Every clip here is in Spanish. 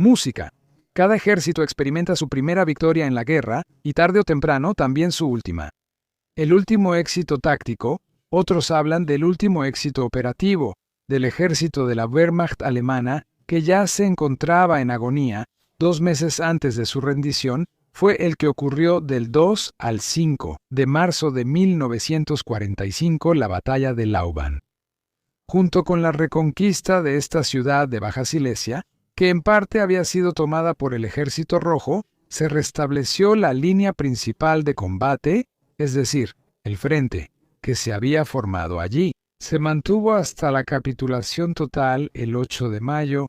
Música. Cada ejército experimenta su primera victoria en la guerra y tarde o temprano también su última. El último éxito táctico, otros hablan del último éxito operativo, del ejército de la Wehrmacht alemana, que ya se encontraba en agonía 2 meses antes de su rendición, fue el que ocurrió del 2 al 5 de marzo de 1945, la batalla de Lauban. Junto con la reconquista de esta ciudad de Baja Silesia, que en parte había sido tomada por el Ejército Rojo, se restableció la línea principal de combate, es decir, el frente, que se había formado allí. Se mantuvo hasta la capitulación total el 8 de mayo.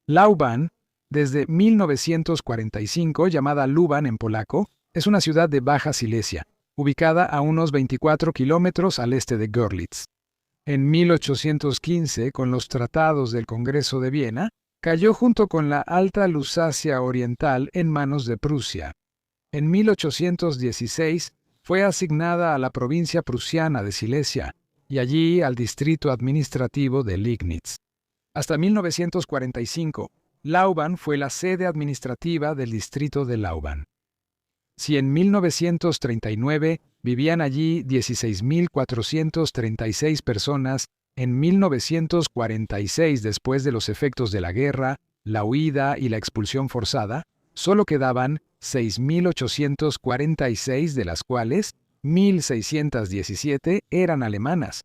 Lauban, desde 1945, llamada Luban en polaco, es una ciudad de Baja Silesia, ubicada a unos 24 kilómetros al este de Görlitz. En 1815, con los tratados del Congreso de Viena, cayó junto con la Alta Lusacia Oriental en manos de Prusia. En 1816 fue asignada a la provincia prusiana de Silesia y allí al distrito administrativo de Liegnitz. Hasta 1945, Lauban fue la sede administrativa del distrito de Lauban. Si en 1939 vivían allí 16.436 personas, en 1946, después de los efectos de la guerra, la huida y la expulsión forzada, solo quedaban 6.846, de las cuales 1.617 eran alemanas.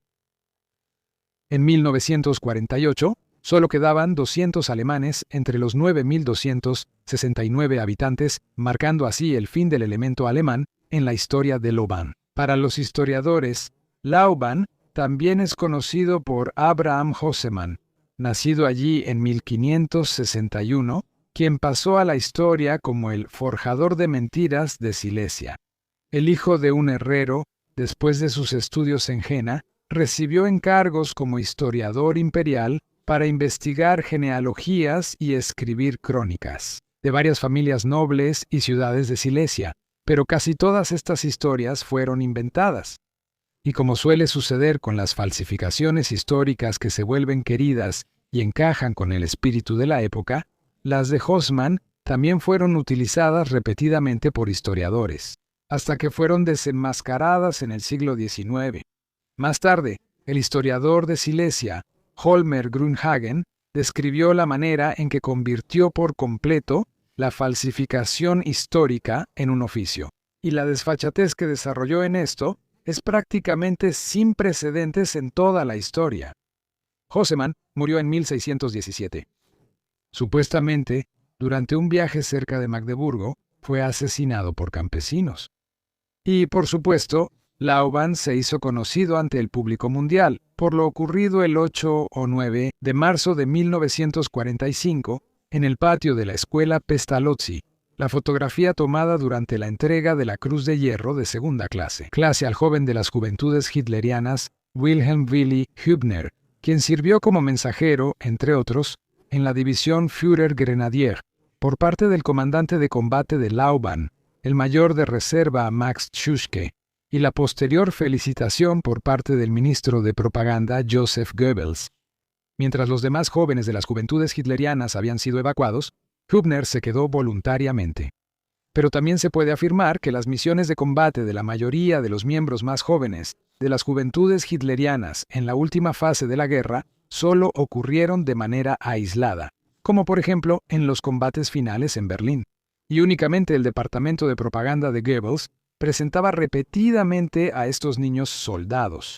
En 1948, solo quedaban 200 alemanes entre los 9.269 habitantes, marcando así el fin del elemento alemán en la historia de Lauban. Para los historiadores, Lauban también es conocido por Abraham Hosseman, nacido allí en 1561, quien pasó a la historia como el forjador de mentiras de Silesia. El hijo de un herrero, después de sus estudios en Jena, recibió encargos como historiador imperial para investigar genealogías y escribir crónicas de varias familias nobles y ciudades de Silesia, pero casi todas estas historias fueron inventadas. Y como suele suceder con las falsificaciones históricas que se vuelven queridas y encajan con el espíritu de la época, las de Hosseman también fueron utilizadas repetidamente por historiadores, hasta que fueron desenmascaradas en el siglo XIX. Más tarde, el historiador de Silesia, Holmer Grünhagen, describió la manera en que convirtió por completo la falsificación histórica en un oficio, y la desfachatez que desarrolló en esto es prácticamente sin precedentes en toda la historia. Hosseman murió en 1617. Supuestamente, durante un viaje cerca de Magdeburgo, fue asesinado por campesinos. Y, por supuesto, Lauban se hizo conocido ante el público mundial por lo ocurrido el 8 o 9 de marzo de 1945 en el patio de la escuela Pestalozzi, la fotografía tomada durante la entrega de la Cruz de Hierro de segunda clase al joven de las juventudes hitlerianas Wilhelm Willi Hübner, quien sirvió como mensajero, entre otros, en la división Führer Grenadier, por parte del comandante de combate de Lauban, el mayor de reserva Max Tschuschke, y la posterior felicitación por parte del ministro de propaganda Joseph Goebbels. Mientras los demás jóvenes de las juventudes hitlerianas habían sido evacuados, Hübner se quedó voluntariamente. Pero también se puede afirmar que las misiones de combate de la mayoría de los miembros más jóvenes de las juventudes hitlerianas en la última fase de la guerra solo ocurrieron de manera aislada, como por ejemplo en los combates finales en Berlín, y únicamente el departamento de propaganda de Goebbels presentaba repetidamente a estos niños soldados.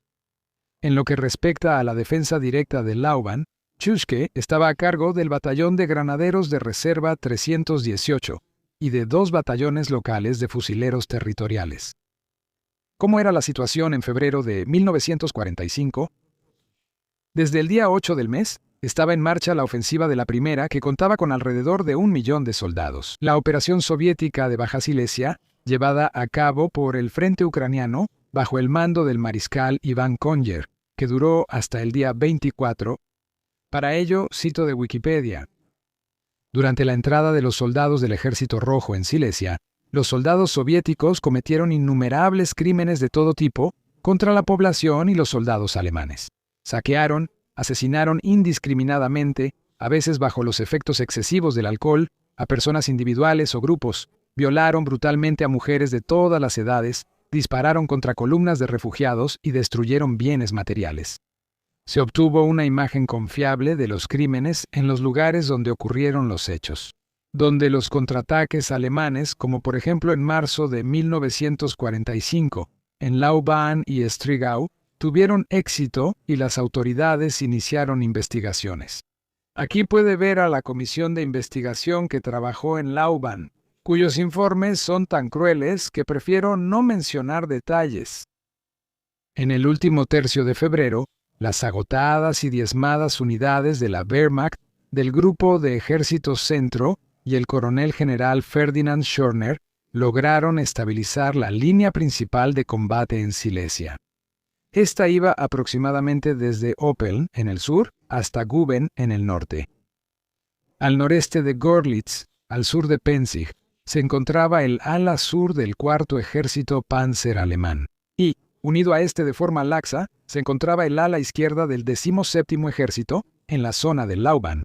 En lo que respecta a la defensa directa de Lauban, Tschuschke estaba a cargo del batallón de granaderos de reserva 318 y de 2 batallones locales de fusileros territoriales. ¿Cómo era la situación en febrero de 1945? Desde el día 8 del mes, estaba en marcha la ofensiva de la primera, que contaba con alrededor de 1 millón de soldados. La operación soviética de Baja Silesia, llevada a cabo por el frente ucraniano, bajo el mando del mariscal Iván Konger, que duró hasta el día 24. Para ello, cito de Wikipedia. Durante la entrada de los soldados del Ejército Rojo en Silesia, los soldados soviéticos cometieron innumerables crímenes de todo tipo contra la población y los soldados alemanes. Saquearon, asesinaron indiscriminadamente a veces bajo los efectos excesivos del alcohol, a personas individuales o grupos, violaron brutalmente a mujeres de todas las edades, dispararon contra columnas de refugiados y destruyeron bienes materiales. Se obtuvo una imagen confiable de los crímenes en los lugares donde ocurrieron los hechos, donde los contraataques alemanes, como por ejemplo en marzo de 1945, en Lauban y Striegau, tuvieron éxito y las autoridades iniciaron investigaciones. Aquí puede ver a la comisión de investigación que trabajó en Lauban, cuyos informes son tan crueles que prefiero no mencionar detalles. En el último tercio de febrero, las agotadas y diezmadas unidades de la Wehrmacht, del Grupo de Ejército Centro y el coronel general Ferdinand Schörner lograron estabilizar la línea principal de combate en Silesia. Esta iba aproximadamente desde Oppeln, en el sur, hasta Guben, en el norte. Al noreste de Görlitz, al sur de Penzig, se encontraba el ala sur del cuarto ejército Panzer alemán, y, unido a este de forma laxa, se encontraba el ala izquierda del 17º ejército, en la zona de Lauban.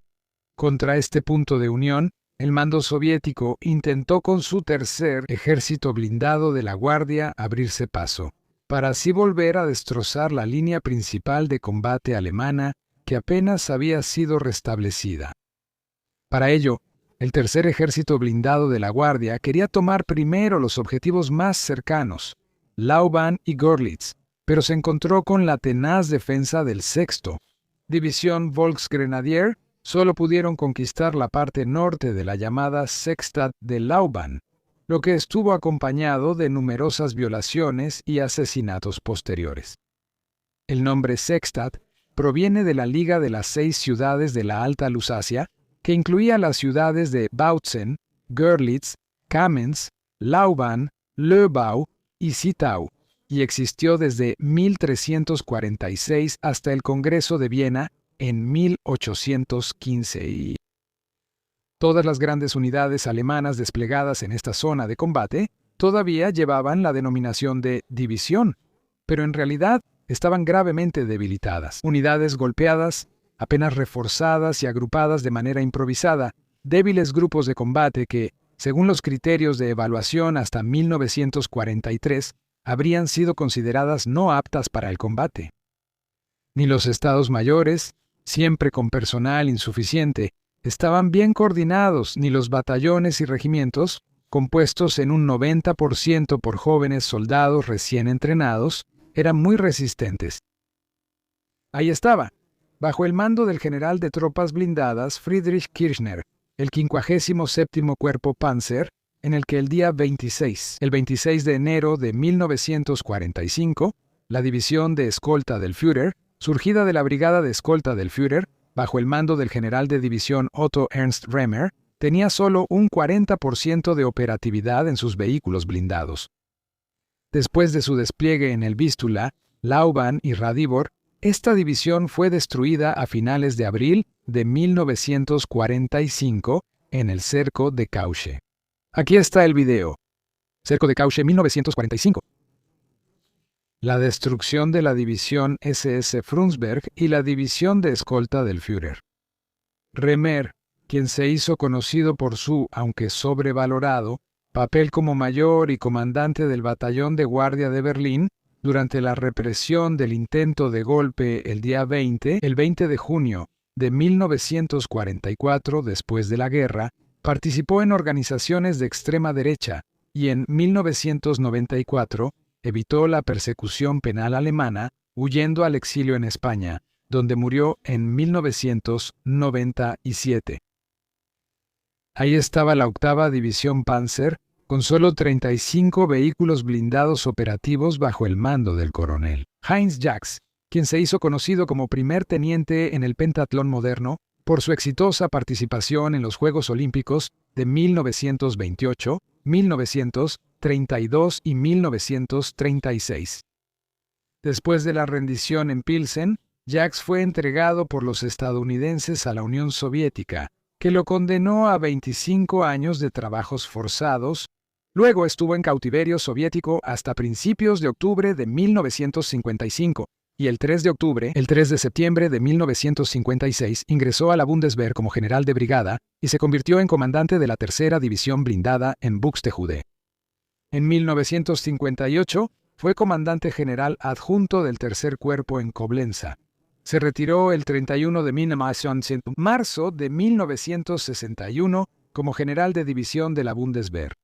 Contra este punto de unión, el mando soviético intentó con su tercer ejército blindado de la Guardia abrirse paso, para así volver a destrozar la línea principal de combate alemana que apenas había sido restablecida. Para ello, el tercer ejército blindado de la Guardia quería tomar primero los objetivos más cercanos, Lauban y Görlitz, pero se encontró con la tenaz defensa del sexto. División Volksgrenadier solo pudieron conquistar la parte norte de la llamada Sextat de Lauban, lo que estuvo acompañado de numerosas violaciones y asesinatos posteriores. El nombre Sextat proviene de la Liga de las 6 ciudades de la Alta Lusacia, que incluía las ciudades de Bautzen, Görlitz, Kamenz, Lauban, Löbau y Zittau, y existió desde 1346 hasta el Congreso de Viena en 1815. Todas las grandes unidades alemanas desplegadas en esta zona de combate todavía llevaban la denominación de división, pero en realidad estaban gravemente debilitadas. Unidades golpeadas, apenas reforzadas y agrupadas de manera improvisada, débiles grupos de combate que, según los criterios de evaluación hasta 1943, habrían sido consideradas no aptas para el combate. Ni los estados mayores, siempre con personal insuficiente, estaban bien coordinados, ni los batallones y regimientos, compuestos en un 90% por jóvenes soldados recién entrenados, eran muy resistentes. Ahí estaba, bajo el mando del general de tropas blindadas Friedrich Kirchner, el 57º Cuerpo Panzer, en el que el 26 de enero de 1945, la división de escolta del Führer, surgida de la brigada de escolta del Führer, bajo el mando del general de división Otto Ernst Remer, tenía solo un 40% de operatividad en sus vehículos blindados. Después de su despliegue en el Vístula, Lauban y Radibor, esta división fue destruida a finales de abril de 1945 en el cerco de Cauche. Aquí está el video. Cerco de Cauche 1945. La destrucción de la división SS Frundsberg y la división de escolta del Führer. Remer, quien se hizo conocido por su, aunque sobrevalorado, papel como mayor y comandante del batallón de guardia de Berlín, durante la represión del intento de golpe el 20 de junio de 1944, después de la guerra, participó en organizaciones de extrema derecha y en 1994 evitó la persecución penal alemana, huyendo al exilio en España, donde murió en 1997. Ahí estaba la 8ª División Panzer, con solo 35 vehículos blindados operativos bajo el mando del coronel Heinz Jacks, quien se hizo conocido como primer teniente en el pentatlón moderno por su exitosa participación en los Juegos Olímpicos de 1928, 1932 y 1936. Después de la rendición en Pilsen, Jacks fue entregado por los estadounidenses a la Unión Soviética, que lo condenó a 25 años de trabajos forzados. Luego estuvo en cautiverio soviético hasta principios de octubre de 1955 y el 3 de octubre, el 3 de septiembre de 1956, ingresó a la Bundeswehr como general de brigada y se convirtió en comandante de la tercera división blindada en Buxtehude. En 1958, fue comandante general adjunto del tercer cuerpo en Coblenza. Se retiró el 31 de marzo de 1961 como general de división de la Bundeswehr.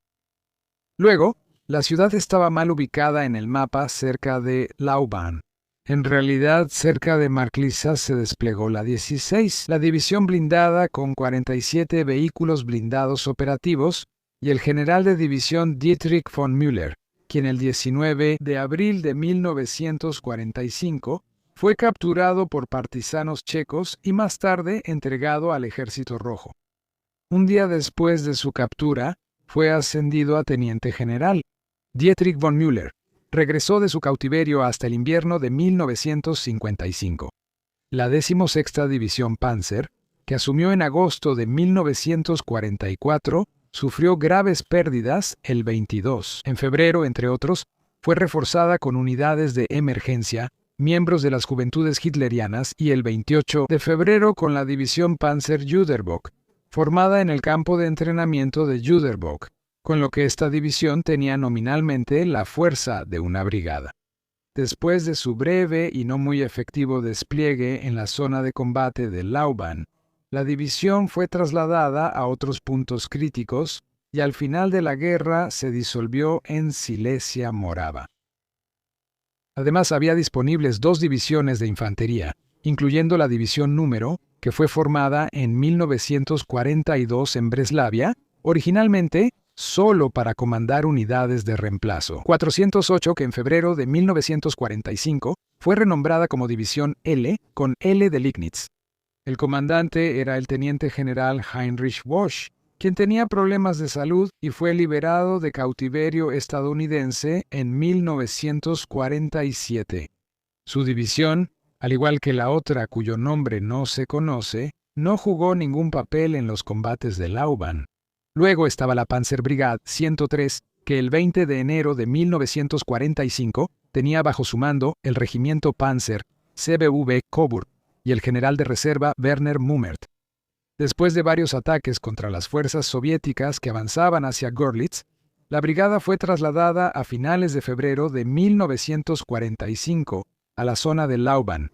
Luego, la ciudad estaba mal ubicada en el mapa cerca de Lauban. En realidad, cerca de Marklitza se desplegó la 16, la división blindada con 47 vehículos blindados operativos, y el general de división Dietrich von Müller, quien el 19 de abril de 1945 fue capturado por partisanos checos y más tarde entregado al Ejército Rojo. Un día después de su captura, fue ascendido a teniente general. Dietrich von Müller regresó de su cautiverio hasta el invierno de 1955. La 16ª División Panzer, que asumió en agosto de 1944, sufrió graves pérdidas el 22. En febrero, entre otros, fue reforzada con unidades de emergencia, miembros de las Juventudes Hitlerianas, y el 28 de febrero con la División Panzer Jüterbock, formada en el campo de entrenamiento de Jüterbock, con lo que esta división tenía nominalmente la fuerza de una brigada. Después de su breve y no muy efectivo despliegue en la zona de combate de Lauban, la división fue trasladada a otros puntos críticos y al final de la guerra se disolvió en Silesia Morava. Además, había disponibles 2 divisiones de infantería, incluyendo la división número, que fue formada en 1942 en Breslavia, originalmente solo para comandar unidades de reemplazo. 408, que en febrero de 1945 fue renombrada como División L, con L de Liegnitz. El comandante era el teniente general Heinrich Bosch, quien tenía problemas de salud y fue liberado de cautiverio estadounidense en 1947. Su división, al igual que la otra cuyo nombre no se conoce, no jugó ningún papel en los combates de Lauban. Luego estaba la Panzerbrigade 103, que el 20 de enero de 1945 tenía bajo su mando el regimiento Panzer CBV Coburg y el general de reserva Werner Mummert. Después de varios ataques contra las fuerzas soviéticas que avanzaban hacia Görlitz, la brigada fue trasladada a finales de febrero de 1945 a la zona de Lauban,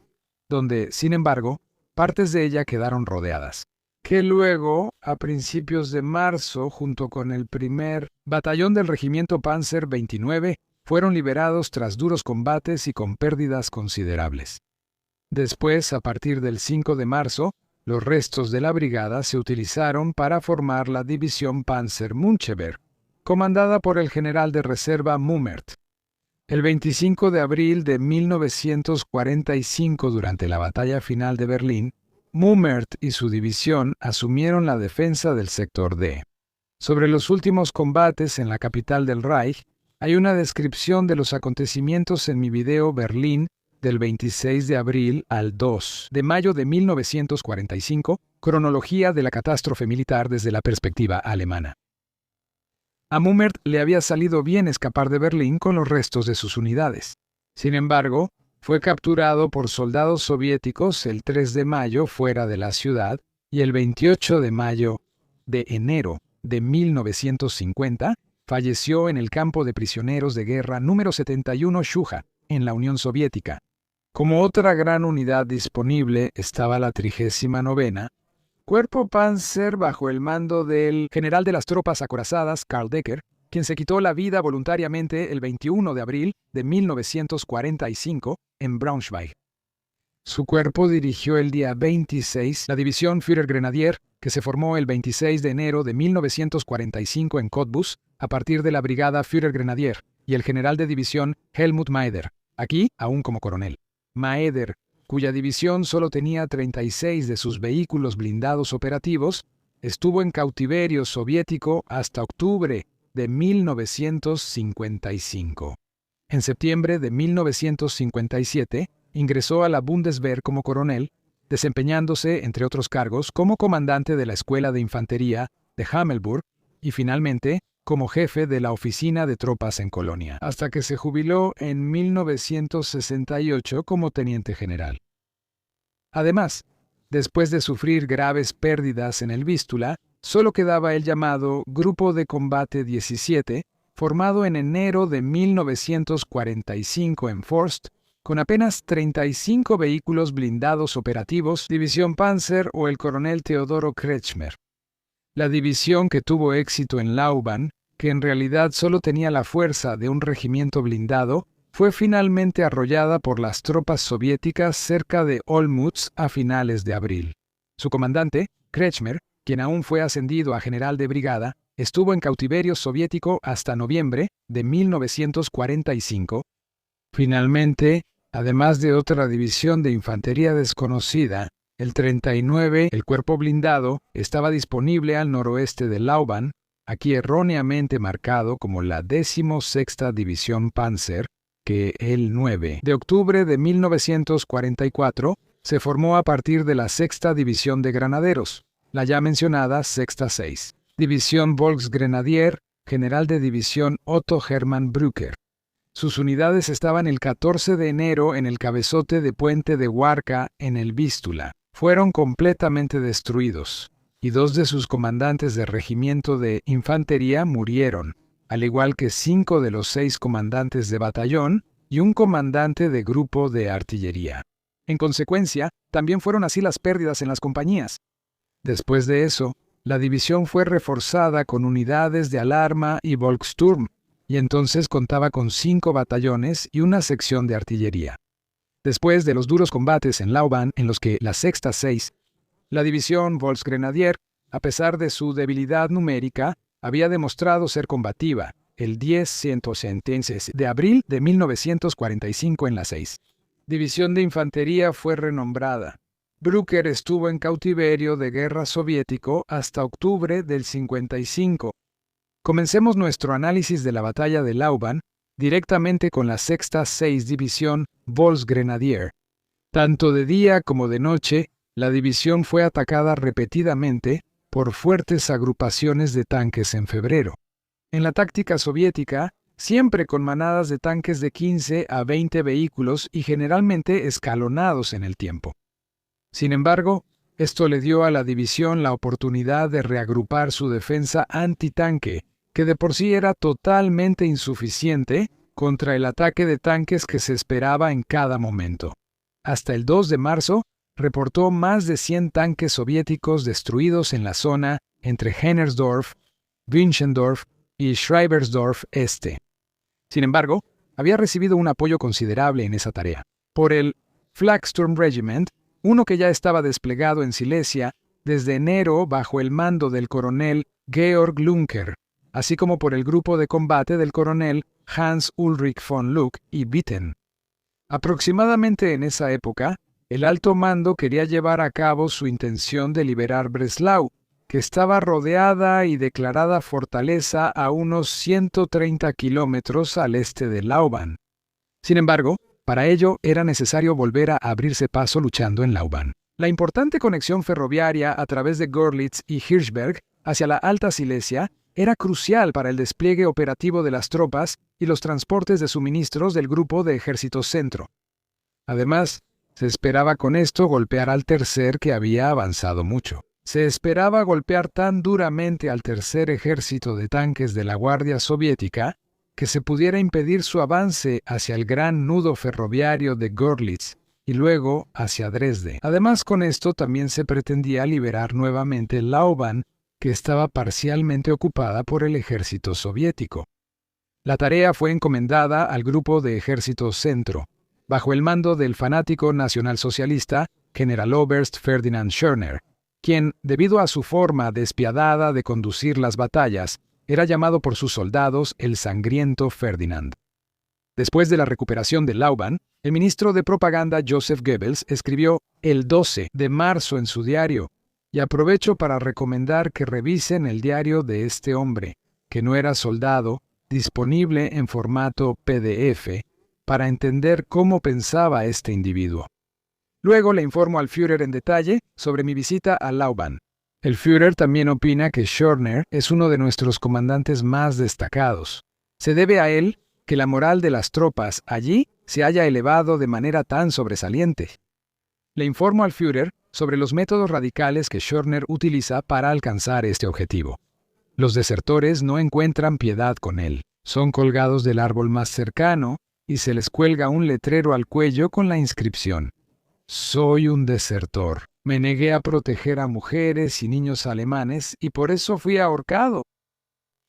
donde, sin embargo, partes de ella quedaron rodeadas, que luego, a principios de marzo, junto con el primer batallón del regimiento Panzer 29, fueron liberados tras duros combates y con pérdidas considerables. Después, a partir del 5 de marzo, los restos de la brigada se utilizaron para formar la división Panzer Müncheberg, comandada por el general de reserva Mummert. El 25 de abril de 1945, durante la batalla final de Berlín, Mummert y su división asumieron la defensa del sector D. Sobre los últimos combates en la capital del Reich, hay una descripción de los acontecimientos en mi video Berlín del 26 de abril al 2 de mayo de 1945, cronología de la catástrofe militar desde la perspectiva alemana. A Mummert le había salido bien escapar de Berlín con los restos de sus unidades. Sin embargo, fue capturado por soldados soviéticos el 3 de mayo fuera de la ciudad y el 28 de enero de 1950 falleció en el campo de prisioneros de guerra número 71 Shuja, en la Unión Soviética. Como otra gran unidad disponible estaba la 39ª, Cuerpo Panzer bajo el mando del general de las tropas acorazadas Karl Decker, quien se quitó la vida voluntariamente el 21 de abril de 1945 en Braunschweig. Su cuerpo dirigió el día 26 la división Führergrenadier, que se formó el 26 de enero de 1945 en Cottbus, a partir de la brigada Führergrenadier, y el general de división Helmut Maeder, aquí aún como coronel. Maeder, cuya división solo tenía 36 de sus vehículos blindados operativos, estuvo en cautiverio soviético hasta octubre de 1955. En septiembre de 1957, ingresó a la Bundeswehr como coronel, desempeñándose, entre otros cargos, como comandante de la Escuela de Infantería de Hammelburg y, finalmente, como jefe de la oficina de tropas en Colonia, hasta que se jubiló en 1968 como teniente general. Además, después de sufrir graves pérdidas en el Vístula, solo quedaba el llamado Grupo de Combate 17, formado en enero de 1945 en Forst, con apenas 35 vehículos blindados operativos, División Panzer o el coronel Teodoro Kretschmer. La división que tuvo éxito en Lauban, que en realidad solo tenía la fuerza de un regimiento blindado, fue finalmente arrollada por las tropas soviéticas cerca de Olmütz a finales de abril. Su comandante, Kretschmer, quien aún fue ascendido a general de brigada, estuvo en cautiverio soviético hasta noviembre de 1945. Finalmente, además de otra división de infantería desconocida, el 39, el cuerpo blindado, estaba disponible al noroeste de Lauban, aquí erróneamente marcado como la 16ª División Panzer, que el 9 de octubre de 1944 se formó a partir de la 6ª División de Granaderos, la ya mencionada Sexta 6. División Volksgrenadier, general de división Otto Hermann Brücker. Sus unidades estaban el 14 de enero en el cabezote de Puente de Warka en el Vístula. Fueron completamente destruidos, y 2 de sus comandantes de regimiento de infantería murieron, al igual que 5 de los 6 comandantes de batallón y un comandante de grupo de artillería. En consecuencia, también fueron así las pérdidas en las compañías. Después de eso, la división fue reforzada con unidades de alarma y Volkssturm, y entonces contaba con 5 batallones y una sección de artillería. Después de los duros combates en Lauban, en los que la Sexta 6, la división Volksgrenadier, a pesar de su debilidad numérica, había demostrado ser combativa, el 10 de abril de 1945 en la 6. División de Infantería fue renombrada. Brücker estuvo en cautiverio de guerra soviético hasta octubre del 55. Comencemos nuestro análisis de la batalla de Lauban directamente con la Sexta 6 División Volksgrenadier. Tanto de día como de noche, la división fue atacada repetidamente por fuertes agrupaciones de tanques en febrero. En la táctica soviética, siempre con manadas de tanques de 15 a 20 vehículos y generalmente escalonados en el tiempo. Sin embargo, esto le dio a la división la oportunidad de reagrupar su defensa antitanque, que de por sí era totalmente insuficiente contra el ataque de tanques que se esperaba en cada momento. Hasta el 2 de marzo, reportó más de 100 tanques soviéticos destruidos en la zona entre Hennersdorf, Winchendorf y Schreibersdorf Este. Sin embargo, había recibido un apoyo considerable en esa tarea. Por el Flagsturm Regiment, uno que ya estaba desplegado en Silesia desde enero bajo el mando del coronel Georg Lunker, así como por el grupo de combate del coronel Hans Ulrich von Luck y Witten. Aproximadamente en esa época, el alto mando quería llevar a cabo su intención de liberar Breslau, que estaba rodeada y declarada fortaleza a unos 130 kilómetros al este de Lauban. Sin embargo, para ello era necesario volver a abrirse paso luchando en Lauban. La importante conexión ferroviaria a través de Görlitz y Hirschberg hacia la Alta Silesia era crucial para el despliegue operativo de las tropas y los transportes de suministros del Grupo de Ejército Centro. Además, se esperaba con esto golpear al tercer que había avanzado mucho. Se esperaba golpear tan duramente al tercer ejército de tanques de la Guardia Soviética que se pudiera impedir su avance hacia el gran nudo ferroviario de Görlitz y luego hacia Dresde. Además, con esto también se pretendía liberar nuevamente Lauban, que estaba parcialmente ocupada por el ejército soviético. La tarea fue encomendada al Grupo de Ejército Centro, bajo el mando del fanático nacionalsocialista Generaloberst Ferdinand Schörner, quien, debido a su forma despiadada de conducir las batallas, era llamado por sus soldados el Sangriento Ferdinand. Después de la recuperación de Lauban, el ministro de propaganda Joseph Goebbels escribió el 12 de marzo en su diario, y aprovecho para recomendar que revisen el diario de este hombre, que no era soldado, disponible en formato PDF, para entender cómo pensaba este individuo. Luego le informo al Führer en detalle sobre mi visita a Lauban. El Führer también opina que Schörner es uno de nuestros comandantes más destacados. Se debe a él que la moral de las tropas allí se haya elevado de manera tan sobresaliente. Le informo al Führer sobre los métodos radicales que Schörner utiliza para alcanzar este objetivo. Los desertores no encuentran piedad con él. Son colgados del árbol más cercano y se les cuelga un letrero al cuello con la inscripción: «Soy un desertor. Me negué a proteger a mujeres y niños alemanes y por eso fui ahorcado».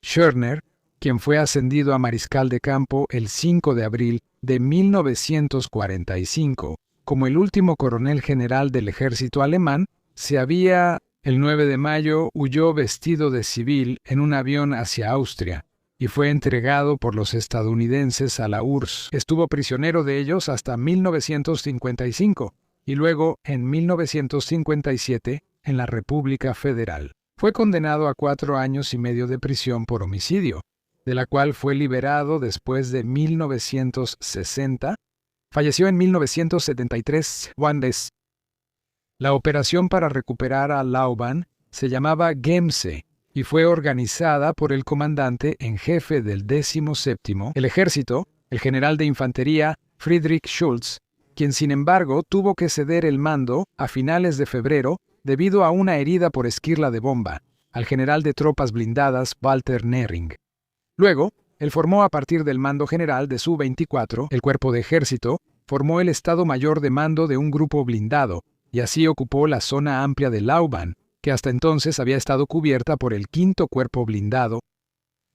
Schörner, quien fue ascendido a mariscal de campo el 5 de abril de 1945, como el último coronel general del ejército alemán, el 9 de mayo huyó vestido de civil en un avión hacia Austria y fue entregado por los estadounidenses a la URSS. Estuvo prisionero de ellos hasta 1955 y luego, en 1957, en la República Federal. Fue condenado a 4 años y medio de prisión por homicidio, de la cual fue liberado después de 1960. Falleció en 1973. La operación para recuperar a Lauban se llamaba Gemse y fue organizada por el comandante en jefe del 17º, el ejército, el general de infantería Friedrich Schulz, quien sin embargo tuvo que ceder el mando a finales de febrero debido a una herida por esquirla de bomba, al general de tropas blindadas Walter Nering. Luego, él formó a partir del mando general de Su-24, el cuerpo de ejército, formó el Estado Mayor de mando de un grupo blindado, y así ocupó la zona amplia de Lauban, que hasta entonces había estado cubierta por el 5º Cuerpo Blindado.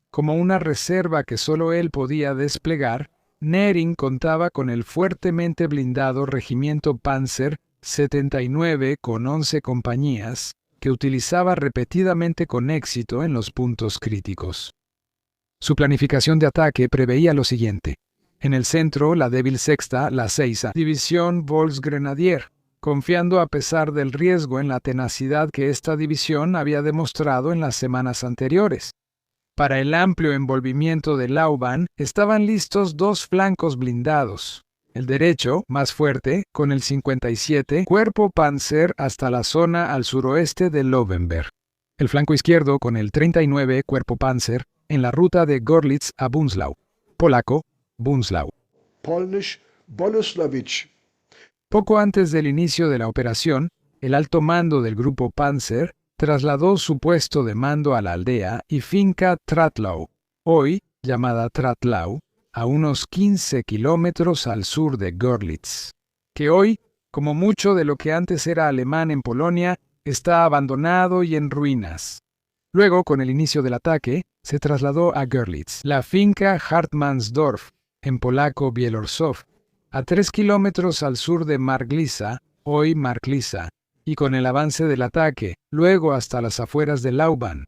Como una reserva que solo él podía desplegar, Nering contaba con el fuertemente blindado Regimiento Panzer 79 con 11 compañías, que utilizaba repetidamente con éxito en los puntos críticos. Su planificación de ataque preveía lo siguiente. En el centro, la débil sexta, la 6ª División Volksgrenadier, confiando a pesar del riesgo en la tenacidad que esta división había demostrado en las semanas anteriores. Para el amplio envolvimiento de Lauban estaban listos 2 flancos blindados. El derecho, más fuerte, con el 57 Cuerpo Panzer hasta la zona al suroeste de Löwenberg. El flanco izquierdo con el 39 Cuerpo Panzer en la ruta de Görlitz a Bunzlau. Polaco, Bunzlau. Polnisch, Bolesławicz. Poco antes del inicio de la operación, el alto mando del grupo Panzer trasladó su puesto de mando a la aldea y finca Tratlau, hoy llamada Tratlau, a unos 15 kilómetros al sur de Görlitz, que hoy, como mucho de lo que antes era alemán en Polonia, está abandonado y en ruinas. Luego, con el inicio del ataque, se trasladó a Görlitz, la finca Hartmannsdorf, en polaco Bielorzow, a 3 kilómetros al sur de Marglisa, hoy Marklisa, y con el avance del ataque, luego hasta las afueras de Lauban.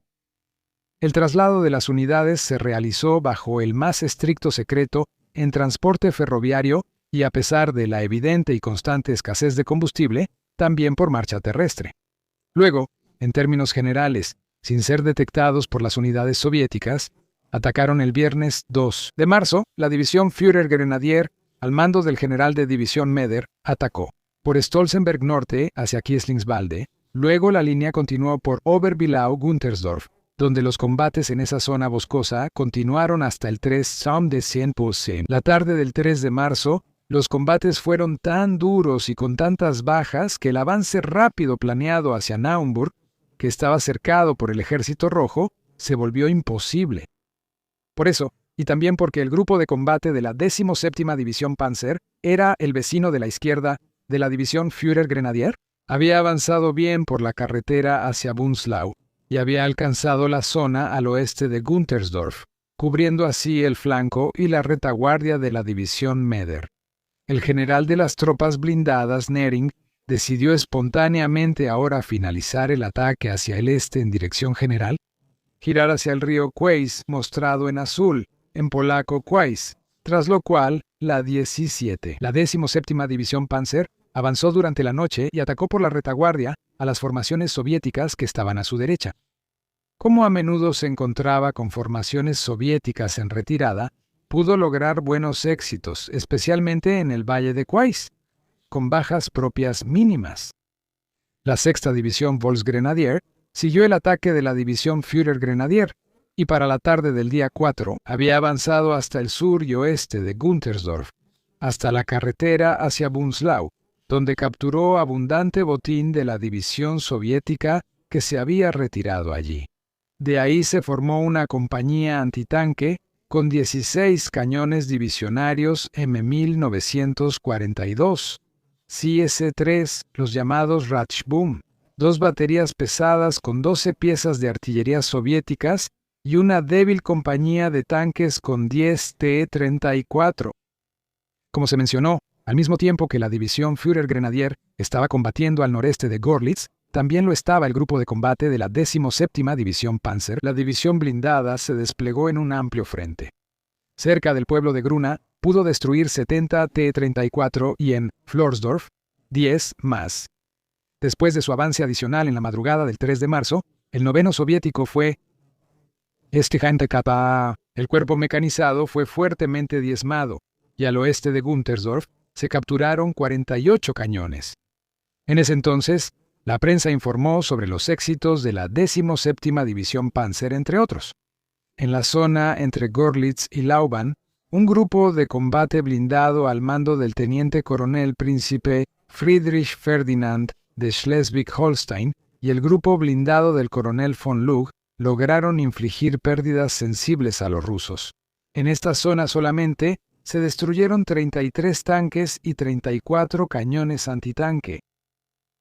El traslado de las unidades se realizó bajo el más estricto secreto en transporte ferroviario y a pesar de la evidente y constante escasez de combustible, también por marcha terrestre. Luego, en términos generales, sin ser detectados por las unidades soviéticas, atacaron el viernes 2 de marzo, la división Führer-Grenadier, al mando del general de división Meder, atacó por Stolzenberg Norte hacia Kieslingswalde. Luego la línea continuó por Oberbillau-Guntersdorf, donde los combates en esa zona boscosa continuaron hasta el 3 Somme de Saint-Posse. La tarde del 3 de marzo, los combates fueron tan duros y con tantas bajas que el avance rápido planeado hacia Naumburg, que estaba cercado por el Ejército Rojo, se volvió imposible. Por eso, y también porque el grupo de combate de la 17ª División Panzer era el vecino de la izquierda de la División Führer-Grenadier, había avanzado bien por la carretera hacia Bunzlau y había alcanzado la zona al oeste de Guntersdorf, cubriendo así el flanco y la retaguardia de la División Meder. El general de las tropas blindadas, Nering, decidió espontáneamente ahora finalizar el ataque hacia el este en dirección general, girar hacia el río Queis, mostrado en azul, en polaco Queis, tras lo cual la 17ª División Panzer avanzó durante la noche y atacó por la retaguardia a las formaciones soviéticas que estaban a su derecha. Como a menudo se encontraba con formaciones soviéticas en retirada, pudo lograr buenos éxitos, especialmente en el valle de Queis, con bajas propias mínimas. La 6ª División Volksgrenadier Siguió el ataque de la división Führer-Grenadier, y para la tarde del día 4 había avanzado hasta el sur y oeste de Guntersdorf, hasta la carretera hacia Bunzlau, donde capturó abundante botín de la división soviética que se había retirado allí. De ahí se formó una compañía antitanque con 16 cañones divisionarios M1942, CS-3, los llamados Ratschbum, 2 baterías pesadas con 12 piezas de artillería soviéticas y una débil compañía de tanques con 10 T-34. Como se mencionó, al mismo tiempo que la división Führer-Grenadier estaba combatiendo al noreste de Görlitz, también lo estaba el grupo de combate de la 17ª División Panzer. La división blindada se desplegó en un amplio frente. Cerca del pueblo de Gruna, pudo destruir 70 T-34 y en Florsdorf, 10 más. Después de su avance adicional en la madrugada del 3 de marzo, el 9º soviético fue Kapa. El cuerpo mecanizado fue fuertemente diezmado, y al oeste de Guntersdorf se capturaron 48 cañones. En ese entonces, la prensa informó sobre los éxitos de la 17ª División Panzer, entre otros. En la zona entre Görlitz y Lauban, un grupo de combate blindado al mando del teniente coronel príncipe Friedrich Ferdinand de Schleswig-Holstein y el grupo blindado del coronel von Lug lograron infligir pérdidas sensibles a los rusos. En esta zona solamente se destruyeron 33 tanques y 34 cañones antitanque.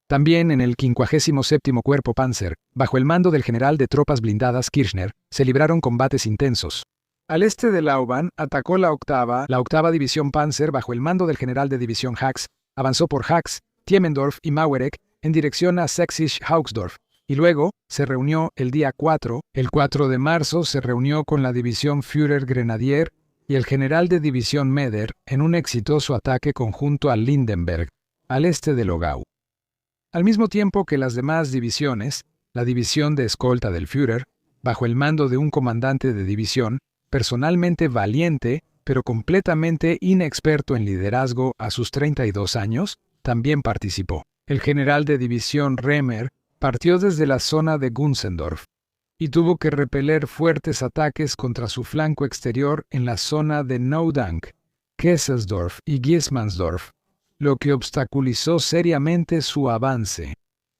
También en el 57º Cuerpo Panzer, bajo el mando del general de tropas blindadas Kirchner, se libraron combates intensos. Al este de Lauban atacó la octava División Panzer bajo el mando del general de división Hax, avanzó por Hax, Tiemendorf y Mauerek en dirección a Sächsisch-Hauxdorf, y luego se reunió el día 4. El 4 de marzo se reunió con la división Führer-Grenadier y el general de división Meder en un exitoso ataque conjunto a Lindenberg, al este de Logau. Al mismo tiempo que las demás divisiones, la división de escolta del Führer, bajo el mando de un comandante de división, personalmente valiente, pero completamente inexperto en liderazgo a sus 32 años, también participó. El general de división Remer partió desde la zona de Gunzendorf y tuvo que repeler fuertes ataques contra su flanco exterior en la zona de Naudank, Kesselsdorf y Giesmansdorf, lo que obstaculizó seriamente su avance.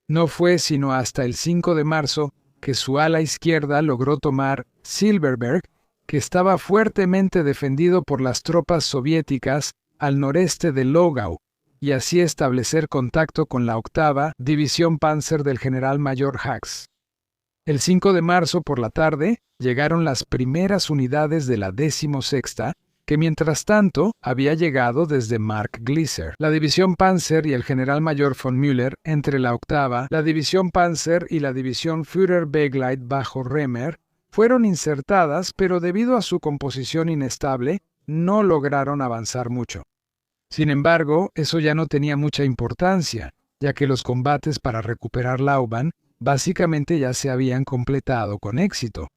No fue sino hasta el 5 de marzo que su ala izquierda logró tomar Silberberg, que estaba fuertemente defendido por las tropas soviéticas al noreste de Logau, y así establecer contacto con la 8ª División Panzer del general mayor Hax. El 5 de marzo por la tarde llegaron las primeras unidades de la 16ª, que mientras tanto había llegado desde Marktglisser. La división Panzer y el general mayor von Müller entre la 8ª, la división Panzer y la división Führer-Begleit bajo Remer fueron insertadas, pero debido a su composición inestable, no lograron avanzar mucho. Sin embargo, eso ya no tenía mucha importancia, ya que los combates para recuperar Lauban básicamente ya se habían completado con éxito.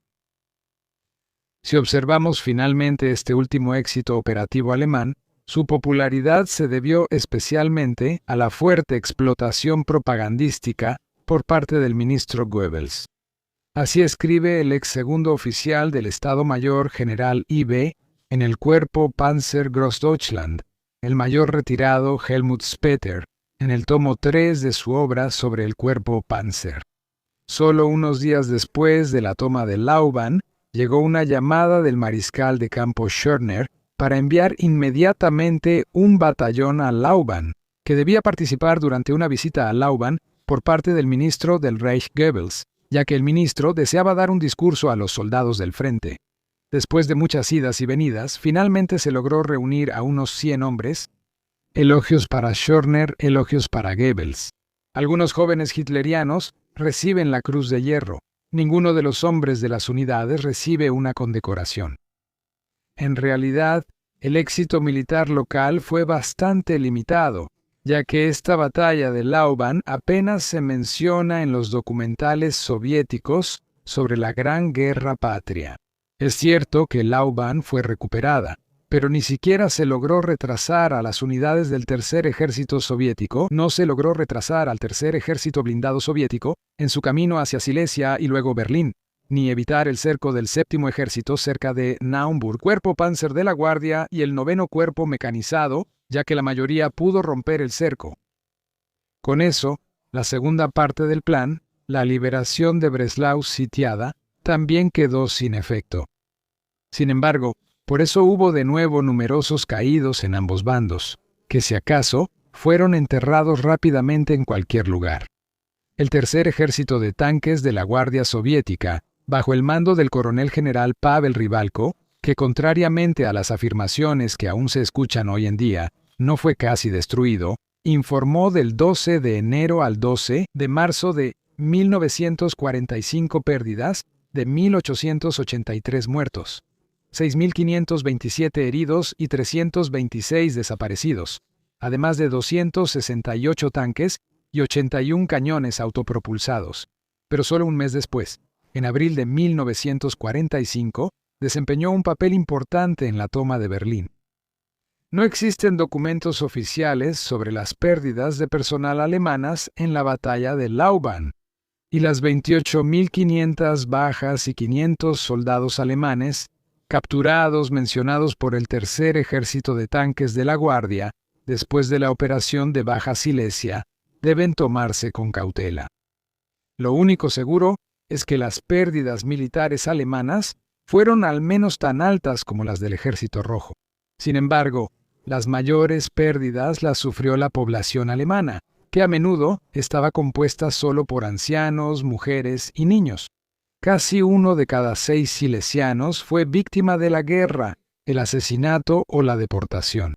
Si observamos finalmente este último éxito operativo alemán, su popularidad se debió especialmente a la fuerte explotación propagandística por parte del ministro Goebbels. Así escribe el ex segundo oficial del Estado Mayor General I.B. en el Cuerpo Panzer Großdeutschland, el mayor retirado Helmut Speter, en el tomo 3 de su obra sobre el Cuerpo Panzer. Solo unos días después de la toma de Lauban, llegó una llamada del mariscal de campo Schörner para enviar inmediatamente un batallón a Lauban, que debía participar durante una visita a Lauban por parte del ministro del Reich Goebbels, ya que el ministro deseaba dar un discurso a los soldados del frente. Después de muchas idas y venidas, finalmente se logró reunir a unos 100 hombres. Elogios para Schörner, elogios para Goebbels. Algunos jóvenes hitlerianos reciben la Cruz de Hierro. Ninguno de los hombres de las unidades recibe una condecoración. En realidad, el éxito militar local fue bastante limitado, ya que esta batalla de Lauban apenas se menciona en los documentales soviéticos sobre la Gran Guerra Patria. Es cierto que Lauban fue recuperada, Pero ni siquiera se logró retrasar a las unidades del Tercer Ejército Soviético, no se logró retrasar al Tercer Ejército Blindado Soviético en su camino hacia Silesia y luego Berlín, ni evitar el cerco del Séptimo Ejército cerca de Naumburg, Cuerpo Panzer de la Guardia y el Noveno Cuerpo Mecanizado, ya que la mayoría pudo romper el cerco. Con eso, la segunda parte del plan, la liberación de Breslau sitiada, también quedó sin efecto. Sin embargo, por eso hubo de nuevo numerosos caídos en ambos bandos, que si acaso, fueron enterrados rápidamente en cualquier lugar. El Tercer Ejército de Tanques de la Guardia Soviética, bajo el mando del coronel general Pavel Rybalko, que contrariamente a las afirmaciones que aún se escuchan hoy en día, no fue casi destruido, informó del 12 de enero al 12 de marzo de 1945 pérdidas de 1.883 muertos, 6.527 heridos y 326 desaparecidos, además de 268 tanques y 81 cañones autopropulsados. Pero solo un mes después, en abril de 1945, desempeñó un papel importante en la toma de Berlín. No existen documentos oficiales sobre las pérdidas de personal alemanas en la batalla de Lauban, y las 28.500 bajas y 500 soldados alemanes capturados mencionados por el Tercer Ejército de Tanques de la Guardia después de la operación de Baja Silesia deben tomarse con cautela. Lo único seguro es que las pérdidas militares alemanas fueron al menos tan altas como las del Ejército Rojo. Sin embargo, las mayores pérdidas las sufrió la población alemana, que a menudo estaba compuesta solo por ancianos, mujeres y niños. Casi 1 de cada 6 silesianos fue víctima de la guerra, el asesinato o la deportación.